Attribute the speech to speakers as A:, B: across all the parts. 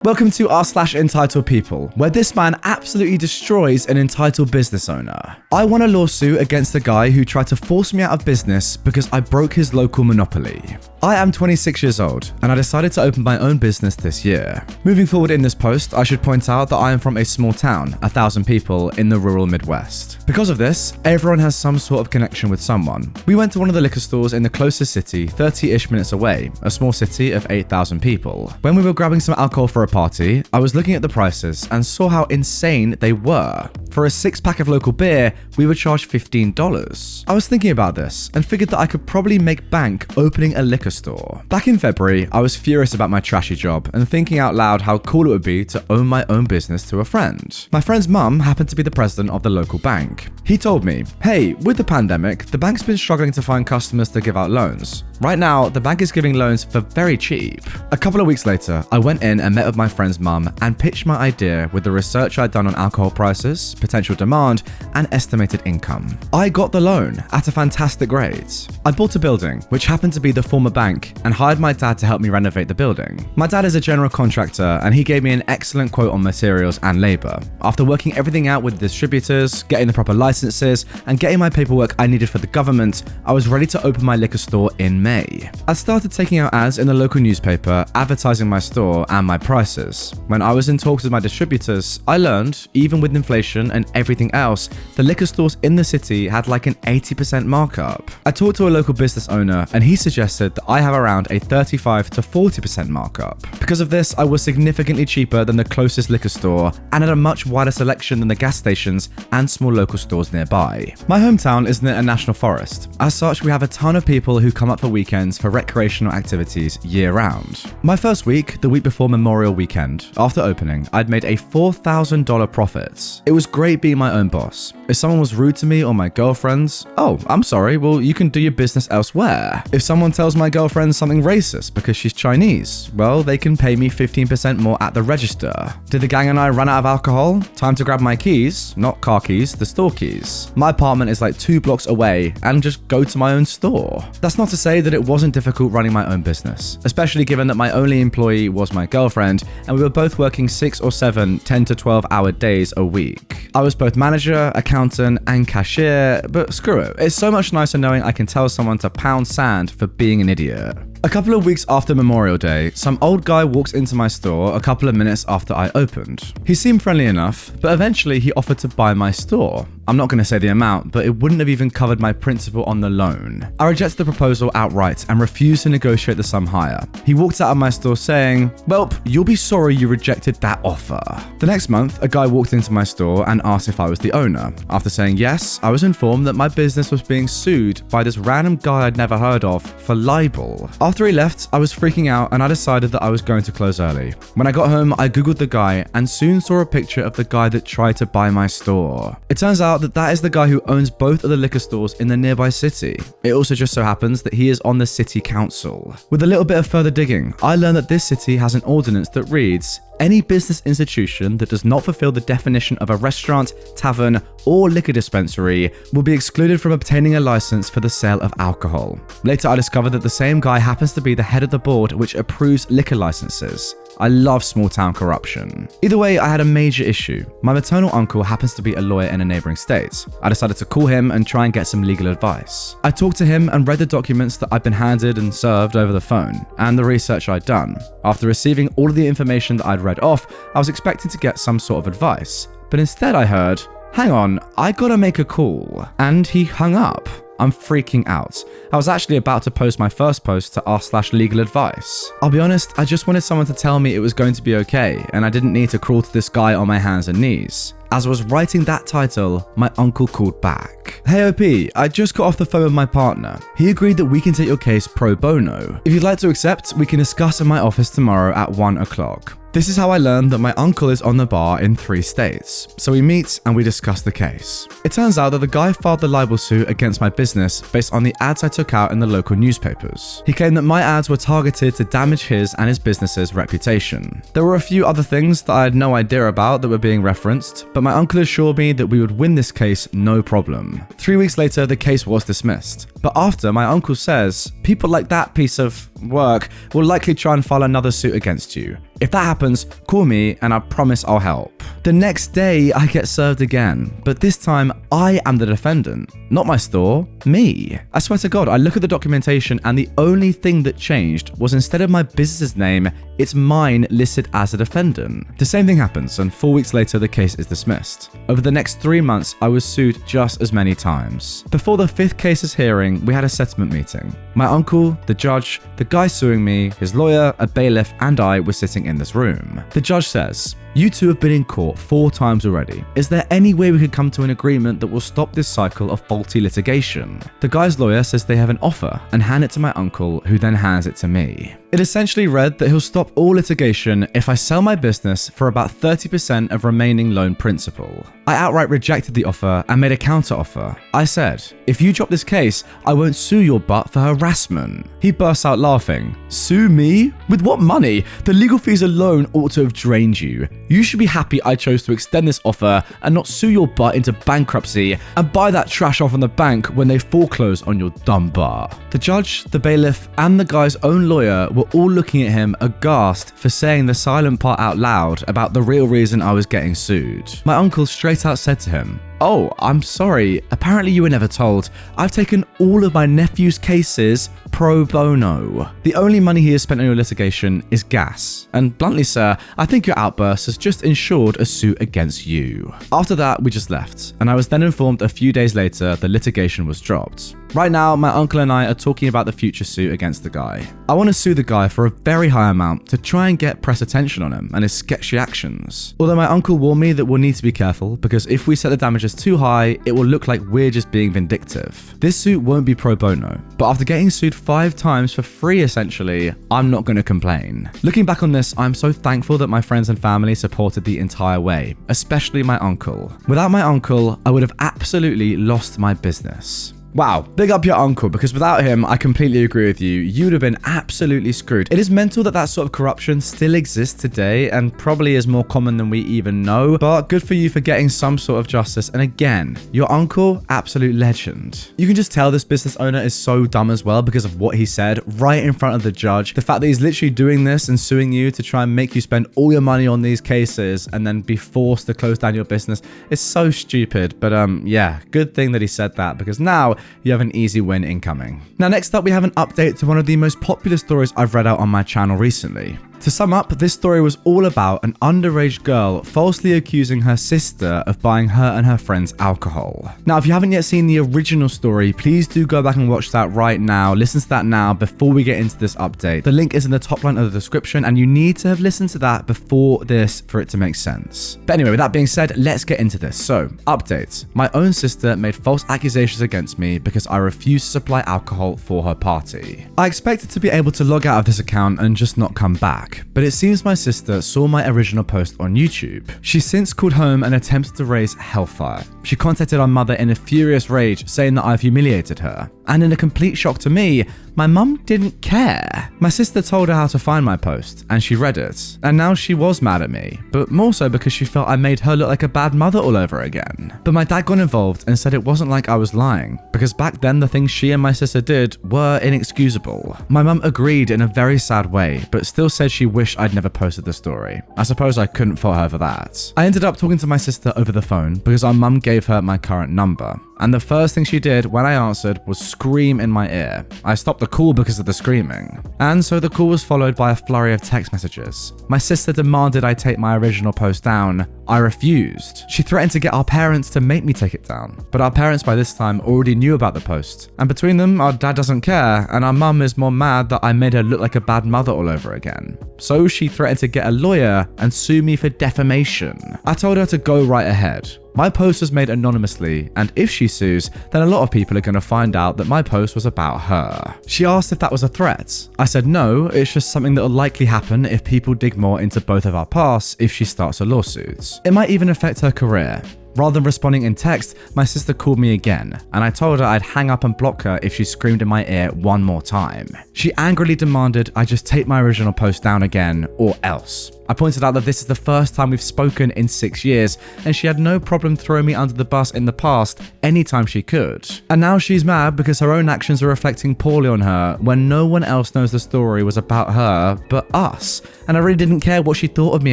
A: Welcome to r/EntitledPeople, where this man absolutely destroys an entitled business owner. I won a lawsuit against a guy who tried to force me out of business because I broke his local monopoly. I am 26 years old, and I decided to open my own business this year. Moving forward in this post, I should point out that I am from a small town, 1,000 people, in the rural Midwest. Because of this, everyone has some sort of connection with someone. We went to one of the liquor stores in the closest city, 30-ish minutes away, a small city of 8,000 people. When we were grabbing some alcohol for a party, I was looking at the prices and saw how insane they were. For a 6-pack of local beer, we were charged $15. I was thinking about this and figured that I could probably make bank opening a liquor store. Back in February, I was furious about my trashy job and thinking out loud how cool it would be to own my own business to a friend. My friend's mum happened to be the president of the local bank. He told me, hey, with the pandemic, the bank's been struggling to find customers to give out loans. Right now, the bank is giving loans for very cheap. A couple of weeks later, I went in and met with my friend's mum and pitched my idea with the research I'd done on alcohol prices, potential demand, and estimated income. I got the loan at a fantastic rate. I bought a building, which happened to be the former bank, and hired my dad to help me renovate the building. My dad is a general contractor, and he gave me an excellent quote on materials and labor. After working everything out with distributors, getting the proper licenses, and getting my paperwork I needed for the government, I was ready to open my liquor store in May. I started taking out ads in the local newspaper, advertising my store and my prices. When I was in talks with my distributors, I learned, even with inflation and everything else, the liquor stores in the city had like an 80% markup. I talked to a local business owner and he suggested that I have around a 35 to 40% markup. Because of this, I was significantly cheaper than the closest liquor store and had a much wider selection than the gas stations and small local stores nearby. My hometown is near a national forest. As such, we have a ton of people who come up for weekends for recreational activities year-round. My first week, the week before Memorial Weekend, after opening, I'd made a $4,000 profit. It was great being my own boss. If someone was rude to me or my girlfriends, oh, I'm sorry, well, you can do your business elsewhere. If someone tells my girlfriend something racist because she's Chinese, well, they can pay me 15% more at the register. Did the gang and I run out of alcohol? Time to grab my keys, not car keys, the store keys. My apartment is like 2 blocks away and just go to my own store. That's not to say that it wasn't difficult running my own business, especially given that my only employee was my girlfriend and we were both working 6 or 7 10 to 12 hour days a week. I was both manager, accountant, and cashier, but screw it. It's so much nicer knowing I can tell someone to pound sand for being an idiot. A couple of weeks after Memorial Day, some old guy walked into my store a couple of minutes after I opened. He seemed friendly enough, but eventually he offered to buy my store. I'm not going to say the amount, but it wouldn't have even covered my principal on the loan. I rejected the proposal outright and refused to negotiate the sum higher. He walked out of my store saying, "Well, you'll be sorry you rejected that offer." The next month, a guy walked into my store and asked if I was the owner. After saying yes, I was informed that my business was being sued by this random guy I'd never heard of for libel. After he left, I was freaking out and I decided that I was going to close early. When I got home, I googled the guy and soon saw a picture of the guy that tried to buy my store. It turns out that is the guy who owns both of the liquor stores in the nearby city. It also just so happens that he is on the city council. With a little bit of further digging, I learned that this city has an ordinance that reads, "Any business institution that does not fulfill the definition of a restaurant, tavern, or liquor dispensary will be excluded from obtaining a license for the sale of alcohol." Later, I discovered that the same guy happens to be the head of the board which approves liquor licenses. I love small town corruption. Either way, I had a major issue. My maternal uncle happens to be a lawyer in a neighboring state. I decided to call him and try and get some legal advice. I talked to him and read the documents that I'd been handed and served over the phone, and the research I'd done. After receiving all of the information that I'd read off, I was expecting to get some sort of advice. But instead I heard, "Hang on, I gotta make a call." And he hung up. I'm freaking out. I was actually about to post my first post to r/legal advice. I'll be honest, I just wanted someone to tell me it was going to be okay, and I didn't need to crawl to this guy on my hands and knees. As I was writing that title, my uncle called back. "Hey OP, I just got off the phone with my partner. He agreed that we can take your case pro bono. If you'd like to accept, we can discuss in my office tomorrow at 1 o'clock. This is how I learned that my uncle is on the bar in 3 states. So we meet and we discuss the case. It turns out that the guy filed the libel suit against my business based on the ads I took out in the local newspapers. He claimed that my ads were targeted to damage his and his business's reputation. There were a few other things that I had no idea about that were being referenced, but my uncle assured me that we would win this case no problem. 3 weeks later, the case was dismissed. But after, my uncle says, "People like that piece of work will likely try and file another suit against you. If that happens, call me and I promise I'll help. The next day, I get served again, but this time I am the defendant, not my store, me. I swear to God, I look at the documentation and the only thing that changed was instead of my business's name, it's mine listed as a defendant. The same thing happens, and 4 weeks later, the case is dismissed. Over the next 3 months, I was sued just as many times. Before the 5th case's hearing, we had a settlement meeting. My uncle, the judge, the guy suing me, his lawyer, a bailiff, and I were sitting in this room. The judge says, "You two have been in court 4 times already. Is there any way we could come to an agreement that will stop this cycle of faulty litigation?" The guy's lawyer says they have an offer and hand it to my uncle, who then hands it to me. It essentially read that he'll stop all litigation if I sell my business for about 30% of remaining loan principal. I outright rejected the offer and made a counter offer. I said, "If you drop this case, I won't sue your butt for harassment." He bursts out laughing. "Sue me? With what money? The legal fees alone ought to have drained you. You should be happy I chose to extend this offer and not sue your butt into bankruptcy and buy that trash off from the bank when they foreclose on your dumb butt." The judge, the bailiff, and the guy's own lawyer were all looking at him aghast for saying the silent part out loud about the real reason I was getting sued. My uncle straight out said to him, "Oh, I'm sorry. Apparently you were never told. I've taken all of my nephew's cases pro bono. The only money he has spent on your litigation is gas. And bluntly, sir, I think your outburst has just ensured a suit against you." After that, we just left, and I was then informed a few days later the litigation was dropped. Right now, my uncle and I are talking about the future suit against the guy. I want to sue the guy for a very high amount to try and get press attention on him and his sketchy actions. Although my uncle warned me that we'll need to be careful because if we set the damages too high, it will look like we're just being vindictive. This suit won't be pro bono, but after getting sued 5 times for free essentially, I'm not going to complain. Looking back on this, I'm so thankful that my friends and family supported the entire way, especially my uncle. Without my uncle, I would have absolutely lost my business. Wow, big up your uncle, because without him, I completely agree with you. You'd have been absolutely screwed. It is mental that that sort of corruption still exists today and probably is more common than we even know, but good for you for getting some sort of justice. And again, your uncle, absolute legend. You can just tell this business owner is so dumb as well because of what he said right in front of the judge. The fact that he's literally doing this and suing you to try and make you spend all your money on these cases and then be forced to close down your business is so stupid. But yeah, good thing that he said that because now you have an easy win incoming. Now, next up, we have an update to one of the most popular stories I've read out on my channel recently. To sum up, this story was all about an underage girl falsely accusing her sister of buying her and her friends alcohol. Now, if you haven't yet seen the original story, please do go back and watch that right now. Listen to that now before we get into this update. The link is in the top line of the description, and you need to have listened to that before this for it to make sense. But anyway, with that being said, let's get into this. So, update. My own sister made false accusations against me because I refused to supply alcohol for her party. I expected to be able to log out of this account and just not come back. But it seems my sister saw my original post on YouTube. She's since called home and attempted to raise hellfire. She contacted our mother in a furious rage, saying that I've humiliated her. And in a complete shock to me, my mum didn't care. My sister told her how to find my post, and she read it. And now she was mad at me, but more so because she felt I made her look like a bad mother all over again. But my dad got involved and said it wasn't like I was lying, because back then the things she and my sister did were inexcusable. My mum agreed in a very sad way, but still said she wished I'd never posted the story. I suppose I couldn't fault her for that. I ended up talking to my sister over the phone because our mum gave her my current number. And the first thing she did when I answered was scream in my ear. I stopped the call because of the screaming. And so the call was followed by a flurry of text messages. My sister demanded I take my original post down. I refused. She threatened to get our parents to make me take it down. But our parents by this time already knew about the post. And between them, our dad doesn't care, and our mum is more mad that I made her look like a bad mother all over again. So she threatened to get a lawyer and sue me for defamation. I told her to go right ahead. My post was made anonymously, and if she sues, then a lot of people are going to find out that my post was about her. She asked if that was a threat. I said no, it's just something that will likely happen if people dig more into both of our pasts if she starts a lawsuit. It might even affect her career. Rather than responding in text, my sister called me again, and I told her I'd hang up and block her if she screamed in my ear one more time. She angrily demanded I just take my original post down again, or else. I pointed out that this is the first time we've spoken in 6 years, and she had no problem throwing me under the bus in the past anytime she could. And now she's mad because her own actions are reflecting poorly on her when no one else knows the story was about her but us, and I really didn't care what she thought of me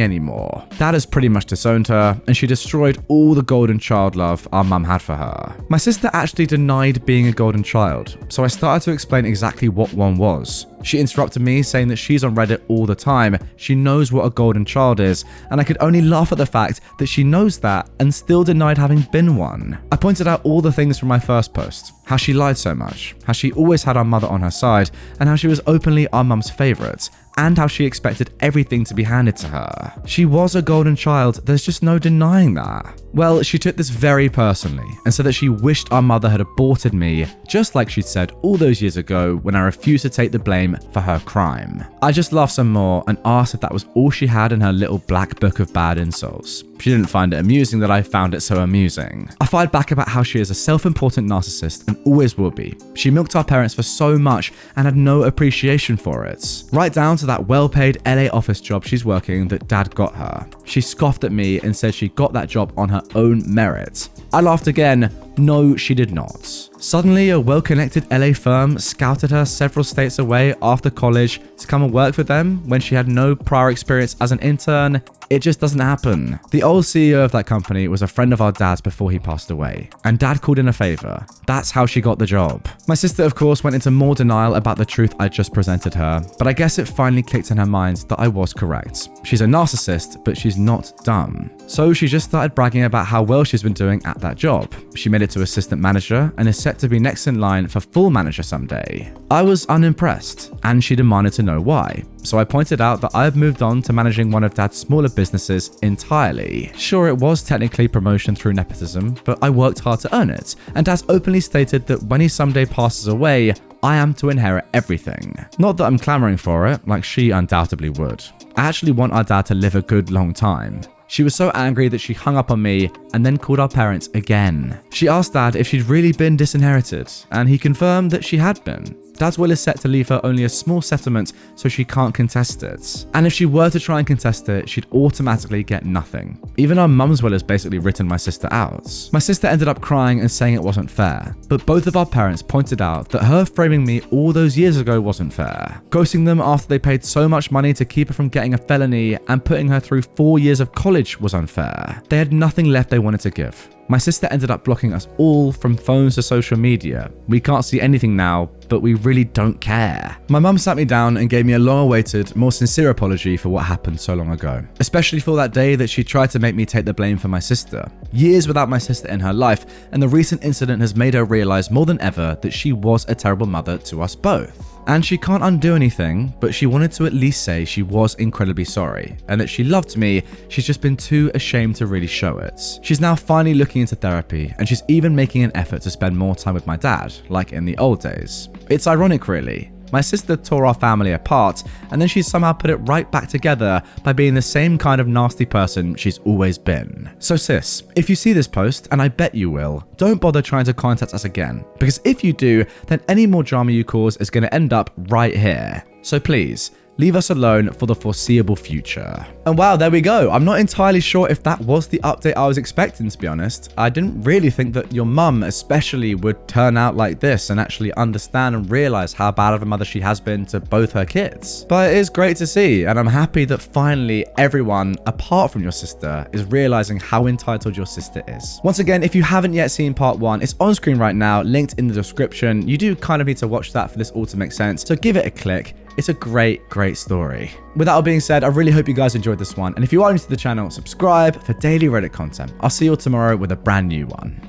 A: anymore. Dad has pretty much disowned her, and she destroyed all the golden child love our mum had for her. My sister actually denied being a golden child, so I started to explain exactly what one was. She interrupted me, saying that she's on Reddit all the time, she knows what a golden child is, and I could only laugh at the fact that she knows that and still denied having been one. I pointed out all the things from my first post, how she lied so much, how she always had our mother on her side, and how she was openly our mum's favourite, and how she expected everything to be handed to her. She was a golden child, there's just no denying that. Well, she took this very personally and said that she wished our mother had aborted me, just like she'd said all those years ago when I refused to take the blame for her crime. I just laughed some more and asked if that was all she had in her little black book of bad insults. She didn't find it amusing that I found it so amusing. I fired back about how she is a self-important narcissist and always will be. She milked our parents for so much and had no appreciation for it. Right down to that well-paid LA office job she's working that Dad got her. She scoffed at me and said she got that job on her own merit. I laughed again. No, she did not. Suddenly, a well-connected LA firm scouted her several states away after college to come and work for them when she had no prior experience as an intern. It just doesn't happen. The old CEO of that company was a friend of our dad's before he passed away, and Dad called in a favor. That's how she got the job. My sister, of course, went into more denial about the truth I just presented her, but I guess it finally clicked in her mind that I was correct. She's a narcissist, but she's not dumb. So she just started bragging about how well she's been doing at that job. She made it to assistant manager and is set to be next in line for full manager someday. I was unimpressed, and she demanded to know why. So I pointed out that I have moved on to managing one of Dad's smaller businesses entirely. Sure, it was technically promotion through nepotism, but I worked hard to earn it, and Dad's openly stated that when he someday passes away, I am to inherit everything. Not that I'm clamoring for it, like she undoubtedly would. I actually want our dad to live a good long time. She was so angry that she hung up on me and then called our parents again. She asked Dad if she'd really been disinherited, and he confirmed that she had been. Dad's will is set to leave her only a small settlement, so she can't contest it. And if she were to try and contest it, she'd automatically get nothing. Even our mum's will has basically written my sister out. My sister ended up crying and saying it wasn't fair, but both of our parents pointed out that her framing me all those years ago wasn't fair. Ghosting them after they paid so much money to keep her from getting a felony and putting her through 4 years of college was unfair. They had nothing left they wanted to give. My sister ended up blocking us all from phones to social media. We can't see anything now, but we really don't care. My mum sat me down and gave me a long-awaited, more sincere apology for what happened so long ago, especially for that day that she tried to make me take the blame for my sister. Years without my sister in her life, and the recent incident has made her realize more than ever that she was a terrible mother to us both. And she can't undo anything, but she wanted to at least say she was incredibly sorry, and that she loved me, she's just been too ashamed to really show it. She's now finally looking into therapy, and she's even making an effort to spend more time with my dad, like in the old days. It's ironic really. My sister tore our family apart, and then she somehow put it right back together by being the same kind of nasty person she's always been. So sis, if you see this post, and I bet you will, don't bother trying to contact us again, because if you do, then any more drama you cause is going to end up right here. So please, leave us alone for the foreseeable future. And wow, there we go. I'm not entirely sure if that was the update I was expecting, to be honest. I didn't really think that your mum especially would turn out like this and actually understand and realize how bad of a mother she has been to both her kids. But it is great to see, and I'm happy that finally everyone, apart from your sister, is realizing how entitled your sister is. Once again, if you haven't yet seen part 1, it's on screen right now, linked in the description. You do kind of need to watch that for this all to make sense, so give it a click. It's a great story. With that all being said, I really hope you guys enjoyed this one. And if you are new to the channel, subscribe for daily Reddit content. I'll see you all tomorrow with a brand new one.